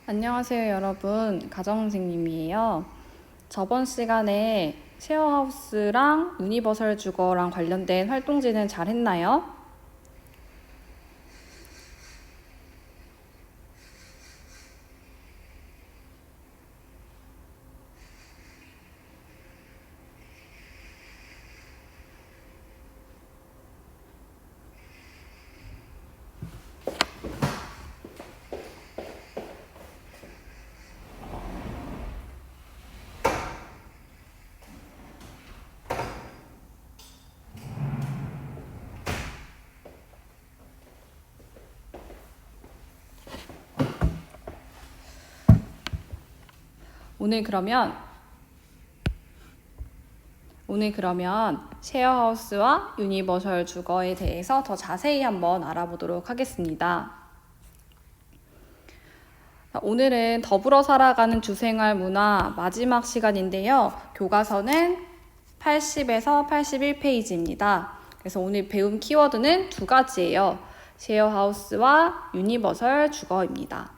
안녕하세요, 여러분. 가정선생님이에요. 저번 시간에 쉐어하우스랑 유니버설 주거랑 관련된 활동지는 잘 했나요? 오늘 그러면 쉐어하우스와 유니버설 주거에 대해서 더 자세히 한번 알아보도록 하겠습니다. 오늘은 더불어 살아가는 주생활 문화 마지막 시간인데요. 교과서는 80에서 81페이지입니다. 그래서 오늘 배운 키워드는 두 가지예요. 쉐어하우스와 유니버설 주거입니다.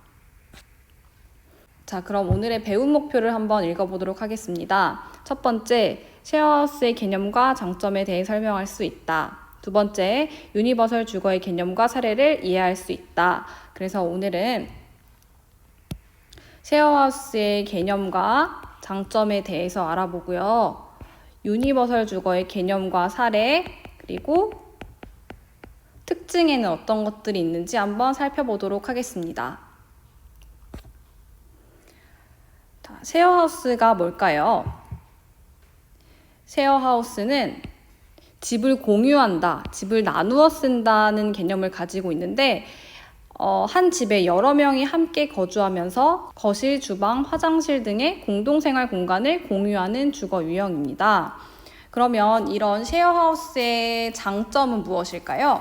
자, 그럼 오늘의 배움 목표를 한번 읽어보도록 하겠습니다. 첫 번째, 쉐어하우스의 개념과 장점에 대해 설명할 수 있다. 두 번째, 유니버설 주거의 개념과 사례를 이해할 수 있다. 그래서 오늘은 쉐어하우스의 개념과 장점에 대해서 알아보고요. 유니버설 주거의 개념과 사례, 그리고 특징에는 어떤 것들이 있는지 한번 살펴보도록 하겠습니다. 쉐어하우스가 뭘까요? 쉐어하우스는 집을 공유한다, 집을 나누어 쓴다는 개념을 가지고 있는데 한 집에 여러 명이 함께 거주하면서 거실, 주방, 화장실 등의 공동생활 공간을 공유하는 주거 유형입니다. 그러면 이런 쉐어하우스의 장점은 무엇일까요?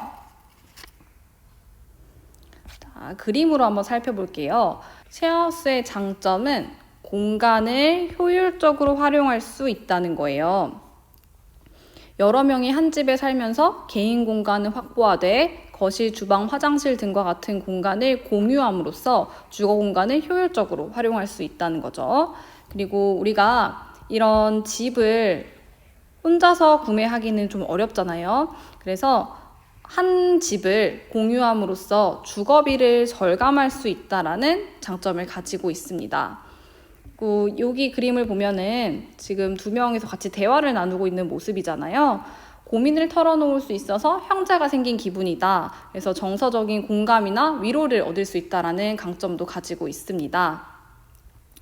그림으로 한번 살펴볼게요. 쉐어하우스의 장점은 공간을 효율적으로 활용할 수 있다는 거예요. 여러 명이 한 집에 살면서 개인 공간을 확보하되 거실, 주방, 화장실 등과 같은 공간을 공유함으로써 주거 공간을 효율적으로 활용할 수 있다는 거죠. 그리고 우리가 이런 집을 혼자서 구매하기는 좀 어렵잖아요. 그래서 한 집을 공유함으로써 주거비를 절감할 수 있다는 장점을 가지고 있습니다. 여기 그림을 보면은 지금 두 명이서 같이 대화를 나누고 있는 모습이잖아요. 고민을 털어놓을 수 있어서 형제가 생긴 기분이다. 그래서 정서적인 공감이나 위로를 얻을 수 있다는 강점도 가지고 있습니다.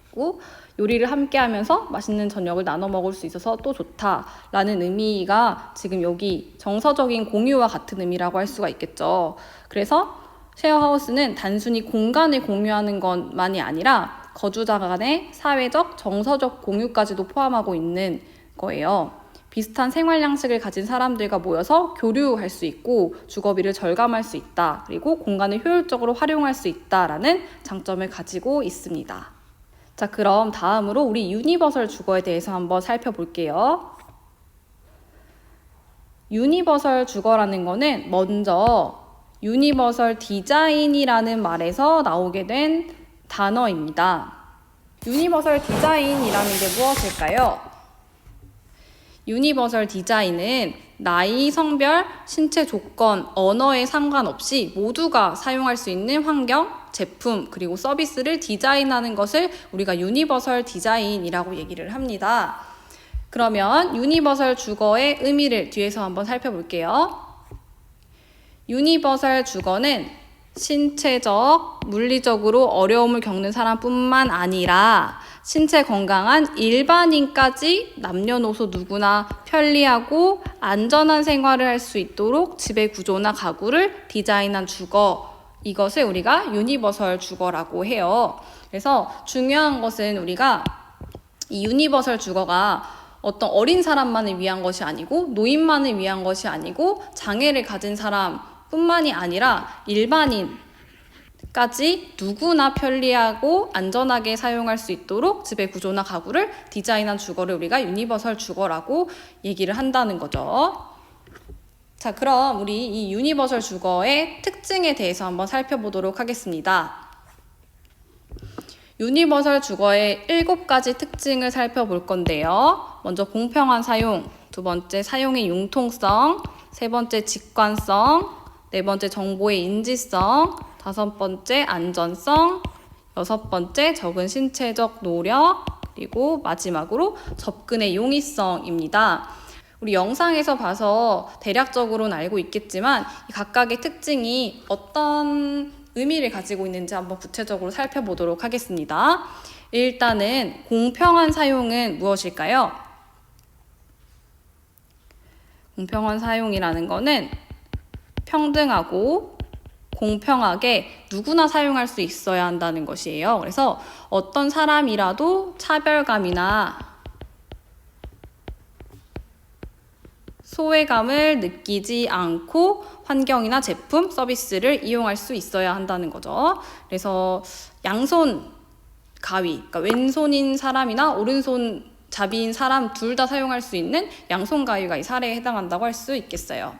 그리고 요리를 함께 하면서 맛있는 저녁을 나눠 먹을 수 있어서 또 좋다라는 의미가 지금 여기 정서적인 공유와 같은 의미라고 할 수가 있겠죠. 그래서 쉐어하우스는 단순히 공간을 공유하는 것만이 아니라 거주자 간의 사회적, 정서적 공유까지도 포함하고 있는 거예요. 비슷한 생활 양식을 가진 사람들과 모여서 교류할 수 있고 주거비를 절감할 수 있다. 그리고 공간을 효율적으로 활용할 수 있다라는 장점을 가지고 있습니다. 자, 그럼 다음으로 우리 유니버설 주거에 대해서 한번 살펴볼게요. 유니버설 주거라는 거는 먼저 유니버설 디자인이라는 말에서 나오게 된 단어입니다. 유니버설 디자인이라는 게 무엇일까요? 유니버설 디자인은 나이, 성별, 신체 조건, 언어에 상관없이 모두가 사용할 수 있는 환경, 제품, 그리고 서비스를 디자인하는 것을 우리가 유니버설 디자인이라고 얘기를 합니다. 그러면 유니버설 주거의 의미를 뒤에서 한번 살펴볼게요. 유니버설 주거는 신체적, 물리적으로 어려움을 겪는 사람뿐만 아니라 신체 건강한 일반인까지 남녀노소 누구나 편리하고 안전한 생활을 할 수 있도록 집의 구조나 가구를 디자인한 주거, 이것을 우리가 유니버설 주거라고 해요. 그래서 중요한 것은 우리가 이 유니버설 주거가 어떤 어린 사람만을 위한 것이 아니고 노인만을 위한 것이 아니고 장애를 가진 사람뿐만이 아니라 일반인까지 누구나 편리하고 안전하게 사용할 수 있도록 집의 구조나 가구를 디자인한 주거를 우리가 유니버설 주거라고 얘기를 한다는 거죠. 자, 그럼 우리 이 유니버설 주거의 특징에 대해서 한번 살펴보도록 하겠습니다. 유니버설 주거의 7가지 특징을 살펴볼 건데요. 먼저 공평한 사용, 두 번째 사용의 융통성, 세 번째 직관성, 네 번째 정보의 인지성, 다섯 번째 안전성, 여섯 번째 적은 신체적 노력, 그리고 마지막으로 접근의 용이성입니다. 우리 영상에서 봐서 대략적으로는 알고 있겠지만 이 각각의 특징이 어떤 의미를 가지고 있는지 한번 구체적으로 살펴보도록 하겠습니다. 일단은 공평한 사용은 무엇일까요? 공평한 사용이라는 거는 평등하고 공평하게 누구나 사용할 수 있어야 한다는 것이에요. 그래서 어떤 사람이라도 차별감이나 소외감을 느끼지 않고 환경이나 제품, 서비스를 이용할 수 있어야 한다는 거죠. 그래서 양손 가위, 그러니까 왼손인 사람이나 오른손 자비인 사람 둘 다 사용할 수 있는 양손 가위가 이 사례에 해당한다고 할 수 있겠어요.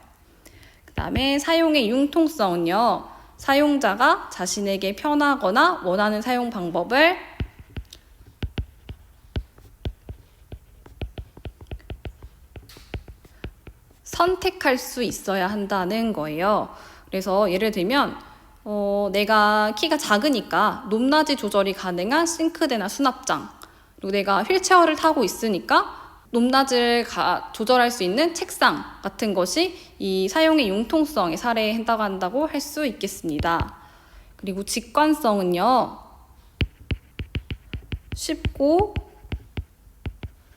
그 다음에 사용의 융통성은요. 사용자가 자신에게 편하거나 원하는 사용 방법을 선택할 수 있어야 한다는 거예요. 그래서 예를 들면 내가 키가 작으니까 높낮이 조절이 가능한 싱크대나 수납장, 그리고 내가 휠체어를 타고 있으니까 높낮이를 조절할 수 있는 책상 같은 것이 이 사용의 융통성의 사례에 해당한다고 할 수 있겠습니다. 그리고 직관성은요, 쉽고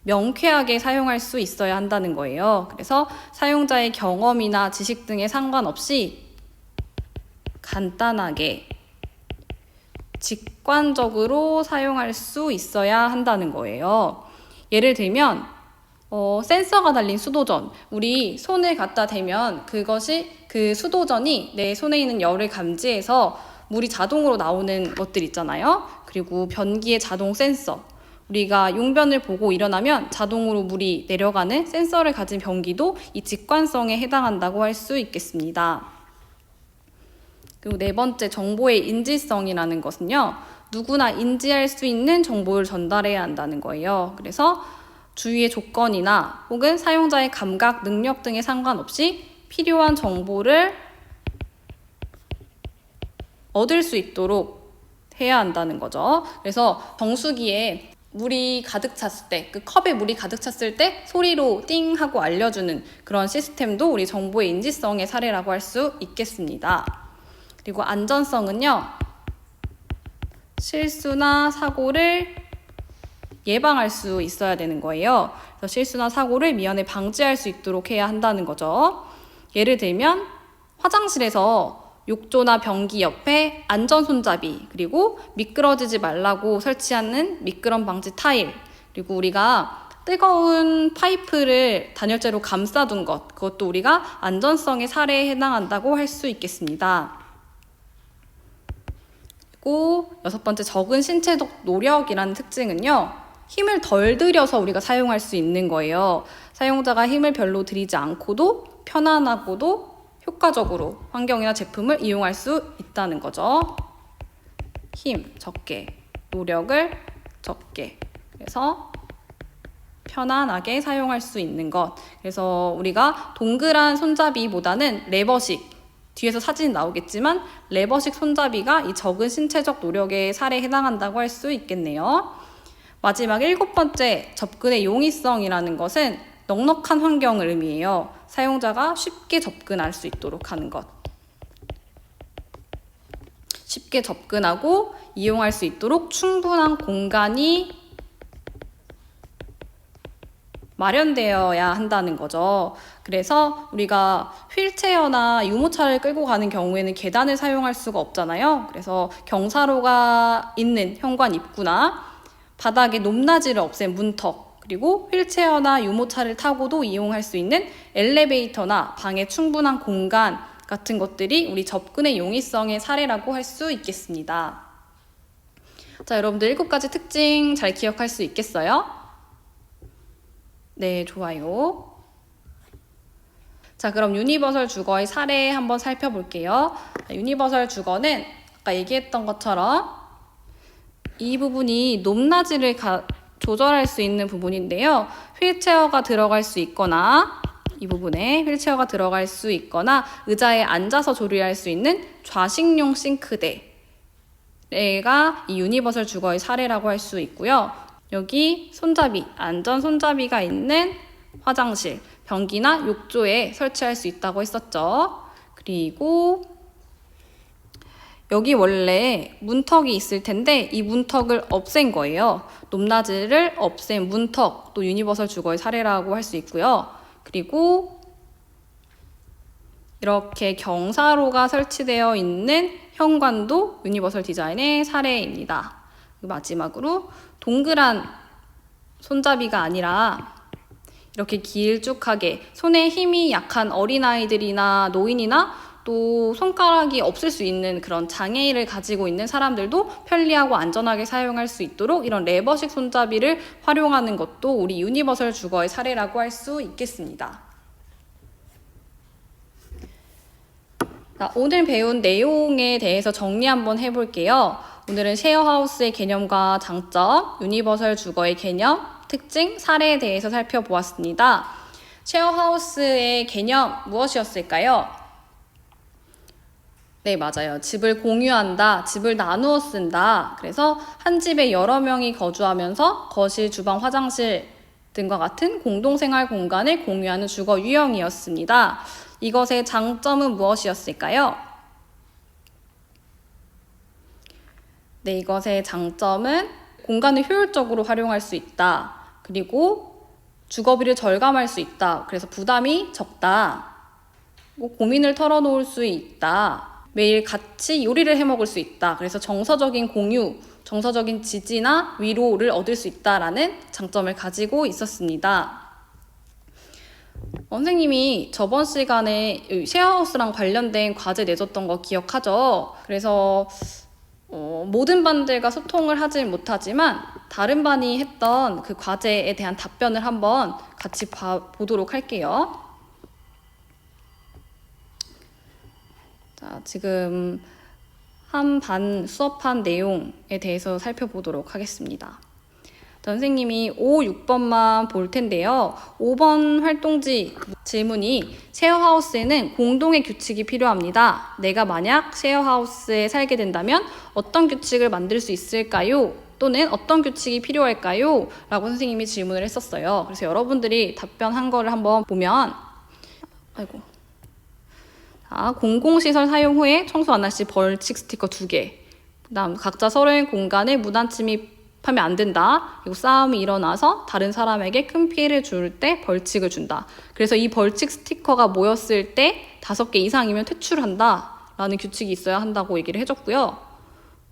명쾌하게 사용할 수 있어야 한다는 거예요. 그래서 사용자의 경험이나 지식 등에 상관없이 간단하게 직관적으로 사용할 수 있어야 한다는 거예요. 예를 들면 센서가 달린 수도전, 우리 손을 갖다 대면 그것이 그 수도전이 내 손에 있는 열을 감지해서 물이 자동으로 나오는 것들 있잖아요. 그리고 변기의 자동 센서, 우리가 용변을 보고 일어나면 자동으로 물이 내려가는 센서를 가진 변기도 이 직관성에 해당한다고 할 수 있겠습니다. 그리고 네 번째, 정보의 인지성이라는 것은요, 누구나 인지할 수 있는 정보를 전달해야 한다는 거예요. 그래서 주위의 조건이나 혹은 사용자의 감각, 능력 등에 상관없이 필요한 정보를 얻을 수 있도록 해야 한다는 거죠. 그래서 정수기에 물이 가득 찼을 때, 그 컵에 물이 가득 찼을 때 소리로 띵 하고 알려주는 그런 시스템도 우리 정보의 인지성의 사례라고 할 수 있겠습니다. 그리고 안전성은요, 실수나 사고를 예방할 수 있어야 되는 거예요. 그래서 실수나 사고를 미연에 방지할 수 있도록 해야 한다는 거죠. 예를 들면 화장실에서 욕조나 변기 옆에 안전 손잡이, 그리고 미끄러지지 말라고 설치하는 미끄럼 방지 타일, 그리고 우리가 뜨거운 파이프를 단열재로 감싸둔 것, 그것도 우리가 안전성의 사례에 해당한다고 할 수 있겠습니다. 그리고 여섯 번째, 적은 신체적 노력이라는 특징은요, 힘을 덜 들여서 우리가 사용할 수 있는 거예요. 사용자가 힘을 별로 들이지 않고도 편안하고도 효과적으로 환경이나 제품을 이용할 수 있다는 거죠. 힘 적게, 노력을 적게, 그래서 편안하게 사용할 수 있는 것. 그래서 우리가 동그란 손잡이보다는 레버식, 뒤에서 사진 나오겠지만 레버식 손잡이가 이 적은 신체적 노력의 사례에 해당한다고 할 수 있겠네요. 마지막 7번째, 접근의 용이성이라는 것은 넉넉한 환경을 의미해요. 사용자가 쉽게 접근할 수 있도록 하는 것. 쉽게 접근하고 이용할 수 있도록 충분한 공간이 마련되어야 한다는 거죠. 그래서 우리가 휠체어나 유모차를 끌고 가는 경우에는 계단을 사용할 수가 없잖아요. 그래서 경사로가 있는 현관 입구나 바닥에 높낮이를 없앤 문턱, 그리고 휠체어나 유모차를 타고도 이용할 수 있는 엘리베이터나 방에 충분한 공간 같은 것들이 우리 접근의 용이성의 사례라고 할 수 있겠습니다. 자, 여러분들 7가지 특징 잘 기억할 수 있겠어요? 네, 좋아요. 자, 그럼 유니버설 주거의 사례 한번 살펴볼게요. 유니버설 주거는 아까 얘기했던 것처럼 이 부분이 높낮이를 조절할 수 있는 부분인데요. 휠체어가 들어갈 수 있거나 이 부분에 휠체어가 들어갈 수 있거나 의자에 앉아서 조리할 수 있는 좌식용 싱크대가 이 유니버설 주거의 사례라고 할 수 있고요. 여기 손잡이, 안전 손잡이가 있는 화장실, 변기나 욕조에 설치할 수 있다고 했었죠. 그리고 여기 원래 문턱이 있을 텐데 이 문턱을 없앤 거예요. 높낮이를 없앤 문턱, 또 유니버설 주거의 사례라고 할 수 있고요. 그리고 이렇게 경사로가 설치되어 있는 현관도 유니버설 디자인의 사례입니다. 마지막으로 동그란 손잡이가 아니라 이렇게 길쭉하게 손에 힘이 약한 어린아이들이나 노인이나 또 손가락이 없을 수 있는 그런 장애를 가지고 있는 사람들도 편리하고 안전하게 사용할 수 있도록 이런 레버식 손잡이를 활용하는 것도 우리 유니버설 주거의 사례라고 할 수 있겠습니다. 자, 오늘 배운 내용에 대해서 정리 한번 해볼게요. 오늘은 쉐어하우스의 개념과 장점, 유니버설 주거의 개념, 특징, 사례에 대해서 살펴보았습니다. 쉐어하우스의 개념 무엇이었을까요? 네, 맞아요. 집을 공유한다, 집을 나누어 쓴다. 그래서 한 집에 여러 명이 거주하면서 거실, 주방, 화장실 등과 같은 공동생활 공간을 공유하는 주거 유형이었습니다. 이것의 장점은 무엇이었을까요? 네, 이것의 장점은 공간을 효율적으로 활용할 수 있다. 그리고 주거비를 절감할 수 있다. 그래서 부담이 적다. 고민을 털어놓을 수 있다. 매일 같이 요리를 해 먹을 수 있다. 그래서 정서적인 공유, 정서적인 지지나 위로를 얻을 수 있다라는 장점을 가지고 있었습니다. 선생님이 저번 시간에 쉐어하우스랑 관련된 과제 내줬던 거 기억하죠? 그래서 모든 반들과 소통을 하지 못하지만 다른 반이 했던 그 과제에 대한 답변을 한번 같이 보도록 할게요. 자, 지금 한 반 수업한 내용에 대해서 살펴보도록 하겠습니다. 선생님이 5, 6번만 볼 텐데요. 5번 활동지 질문이 쉐어하우스에는 공동의 규칙이 필요합니다. 내가 만약 쉐어하우스에 살게 된다면 어떤 규칙을 만들 수 있을까요? 또는 어떤 규칙이 필요할까요? 라고 선생님이 질문을 했었어요. 그래서 여러분들이 답변한 거를 한번 보면 공공시설 사용 후에 청소 안 할 시 벌칙 스티커 2개. 그다음 각자 서로의 공간에 무단 침입하면 안 된다. 그리고 싸움이 일어나서 다른 사람에게 큰 피해를 줄 때 벌칙을 준다. 그래서 이 벌칙 스티커가 모였을 때 5개 이상이면 퇴출한다. 라는 규칙이 있어야 한다고 얘기를 해줬고요.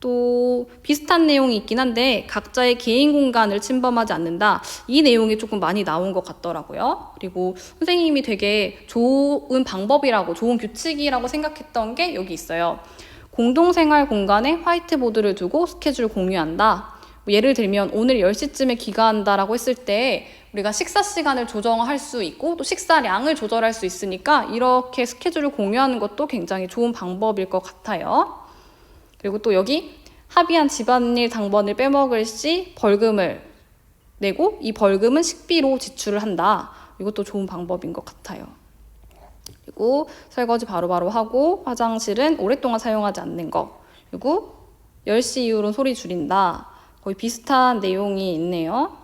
또 비슷한 내용이 있긴 한데 각자의 개인 공간을 침범하지 않는다. 이 내용이 조금 많이 나온 것 같더라고요. 그리고 선생님이 되게 좋은 방법이라고, 좋은 규칙이라고 생각했던 게 여기 있어요. 공동생활 공간에 화이트보드를 두고 스케줄 공유한다. 예를 들면 오늘 10시쯤에 귀가한다라고 했을 때 우리가 식사 시간을 조정할 수 있고 또 식사량을 조절할 수 있으니까 이렇게 스케줄을 공유하는 것도 굉장히 좋은 방법일 것 같아요. 그리고 또 여기 합의한 집안일 당번을 빼먹을 시 벌금을 내고 이 벌금은 식비로 지출을 한다. 이것도 좋은 방법인 것 같아요. 그리고 설거지 바로바로 하고 화장실은 오랫동안 사용하지 않는 거. 그리고 10시 이후로는 소리 줄인다. 거의 비슷한 내용이 있네요.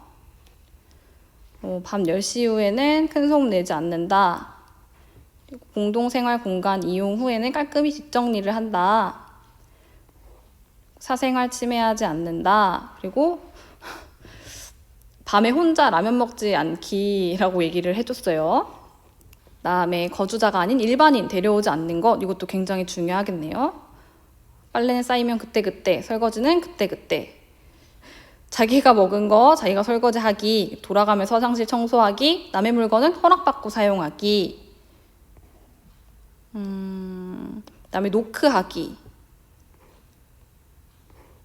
밤 10시 이후에는 큰 소음 내지 않는다. 그리고 공동생활 공간 이용 후에는 깔끔히 뒷정리를 한다. 사생활 침해하지 않는다. 그리고 밤에 혼자 라면 먹지 않기라고 얘기를 해줬어요. 그다음에 거주자가 아닌 일반인 데려오지 않는 것, 이것도 굉장히 중요하겠네요. 빨래는 쌓이면 그때그때, 설거지는 그때그때. 자기가 먹은 거 자기가 설거지하기, 돌아가면서 화장실 청소하기, 남의 물건은 허락받고 사용하기, 그다음에 노크하기,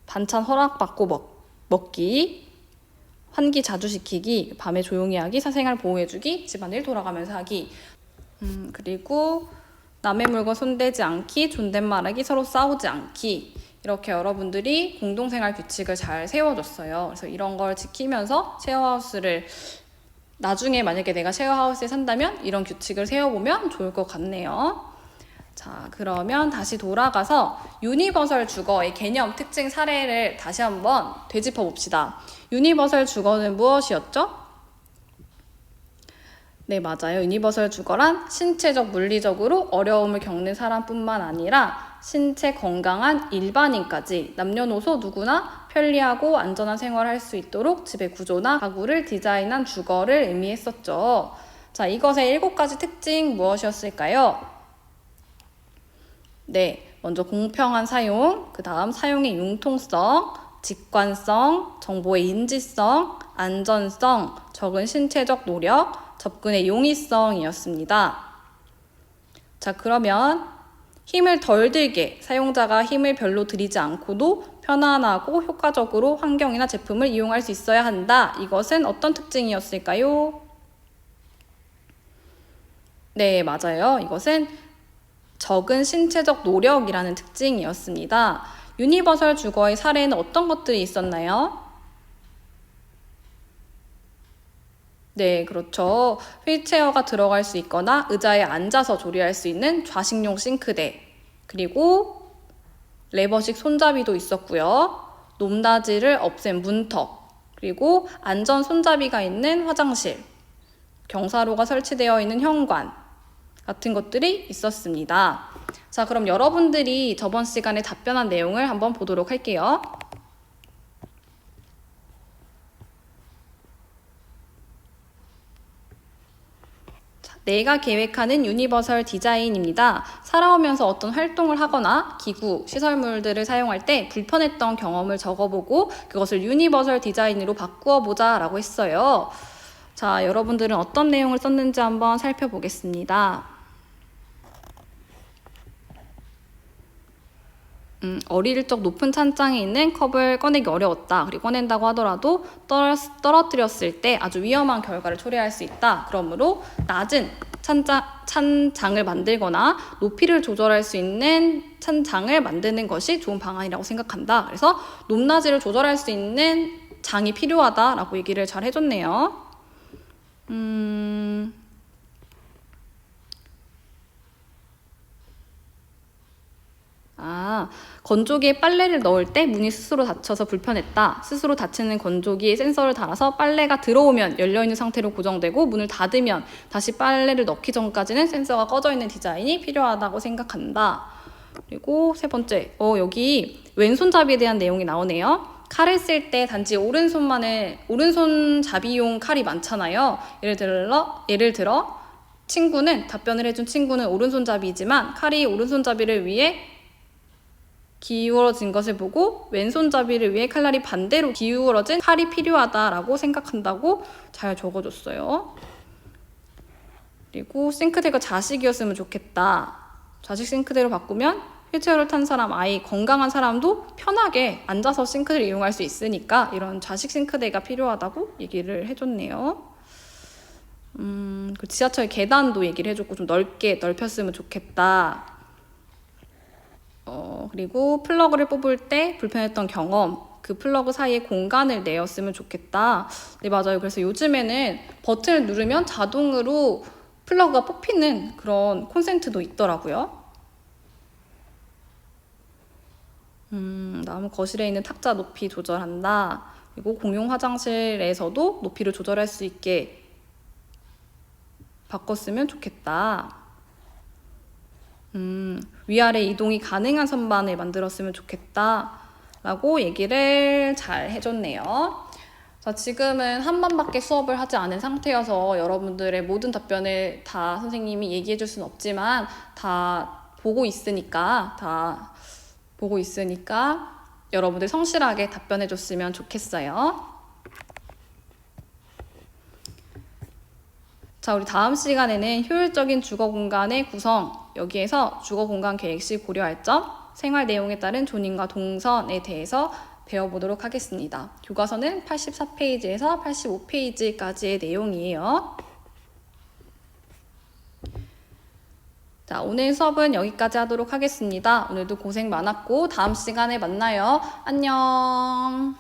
반찬 허락받고 먹기, 환기 자주 시키기, 밤에 조용히 하기, 사생활 보호해주기, 집안일 돌아가면서 하기. 그리고 남의 물건 손대지 않기, 존댓말하기, 서로 싸우지 않기. 이렇게 여러분들이 공동생활 규칙을 잘 세워줬어요. 그래서 이런 걸 지키면서 쉐어하우스를 나중에 만약에 내가 쉐어하우스에 산다면 이런 규칙을 세워보면 좋을 것 같네요. 자, 그러면 다시 돌아가서 유니버설 주거의 개념, 특징, 사례를 다시 한번 되짚어 봅시다. 유니버설 주거는 무엇이었죠? 네, 맞아요. 유니버설 주거란 신체적, 물리적으로 어려움을 겪는 사람뿐만 아니라 신체 건강한 일반인까지 남녀노소 누구나 편리하고 안전한 생활을 할 수 있도록 집의 구조나 가구를 디자인한 주거를 의미했었죠. 자, 이것의 7가지 특징 무엇이었을까요? 네, 먼저 공평한 사용, 그 다음 사용의 융통성, 직관성, 정보의 인지성, 안전성, 적은 신체적 노력, 접근의 용이성이었습니다. 자, 그러면 힘을 덜 들게, 사용자가 힘을 별로 들이지 않고도 편안하고 효과적으로 환경이나 제품을 이용할 수 있어야 한다. 이것은 어떤 특징이었을까요? 네, 맞아요. 이것은 적은 신체적 노력이라는 특징이었습니다. 유니버설 주거의 사례는 어떤 것들이 있었나요? 네, 그렇죠. 휠체어가 들어갈 수 있거나 의자에 앉아서 조리할 수 있는 좌식용 싱크대, 그리고 레버식 손잡이도 있었고요. 높낮이를 없앤 문턱, 그리고 안전 손잡이가 있는 화장실, 경사로가 설치되어 있는 현관 같은 것들이 있었습니다. 자, 그럼 여러분들이 저번 시간에 답변한 내용을 한번 보도록 할게요. 내가 계획하는 유니버설 디자인입니다. 살아오면서 어떤 활동을 하거나 기구, 시설물들을 사용할 때 불편했던 경험을 적어보고 그것을 유니버설 디자인으로 바꾸어 보자 라고 했어요. 자, 여러분들은 어떤 내용을 썼는지 한번 살펴보겠습니다. 어릴 적 높은 찬장에 있는 컵을 꺼내기 어려웠다. 그리고 꺼낸다고 하더라도 떨어뜨렸을 때 아주 위험한 결과를 초래할 수 있다. 그러므로 낮은 찬장을 만들거나 높이를 조절할 수 있는 찬장을 만드는 것이 좋은 방안이라고 생각한다. 그래서 높낮이를 조절할 수 있는 장이 필요하다라고 얘기를 잘 해줬네요. 건조기에 빨래를 넣을 때 문이 스스로 닫혀서 불편했다. 스스로 닫히는 건조기에 센서를 달아서 빨래가 들어오면 열려있는 상태로 고정되고 문을 닫으면 다시 빨래를 넣기 전까지는 센서가 꺼져 있는 디자인이 필요하다고 생각한다. 그리고 세 번째, 여기 왼손잡이에 대한 내용이 나오네요. 칼을 쓸 때 단지 오른손잡이용 칼이 많잖아요. 예를 들어 답변을 해준 친구는 오른손잡이지만 칼이 오른손잡이를 위해 기울어진 것을 보고 왼손잡이를 위해 칼날이 반대로 기울어진 칼이 필요하다라고 생각한다고 잘 적어줬어요. 그리고 싱크대가 좌식이었으면 좋겠다. 좌식 싱크대로 바꾸면 휠체어를 탄 사람, 아이, 건강한 사람도 편하게 앉아서 싱크대를 이용할 수 있으니까 이런 좌식 싱크대가 필요하다고 얘기를 해줬네요. 그 지하철 계단도 얘기를 해줬고 좀 넓혔으면 좋겠다. 그리고 플러그를 뽑을 때 불편했던 경험, 그 플러그 사이에 공간을 내었으면 좋겠다. 네, 맞아요. 그래서 요즘에는 버튼을 누르면 자동으로 플러그가 뽑히는 그런 콘센트도 있더라고요. 다음 거실에 있는 탁자 높이 조절한다. 그리고 공용 화장실에서도 높이를 조절할 수 있게 바꿨으면 좋겠다. 위아래 이동이 가능한 선반을 만들었으면 좋겠다 라고 얘기를 잘 해줬네요. 자, 지금은 한 번밖에 수업을 하지 않은 상태여서 여러분들의 모든 답변을 다 선생님이 얘기해 줄 수는 없지만 다 보고 있으니까 여러분들 성실하게 답변해 줬으면 좋겠어요. 자, 우리 다음 시간에는 효율적인 주거 공간의 구성, 여기에서 주거 공간 계획 시 고려할 점, 생활 내용에 따른 존인과 동선에 대해서 배워보도록 하겠습니다. 교과서는 84페이지에서 85페이지까지의 내용이에요. 자, 자, 오늘 수업은 여기까지 하도록 하겠습니다. 오늘도 고생 많았고 다음 시간에 만나요. 안녕.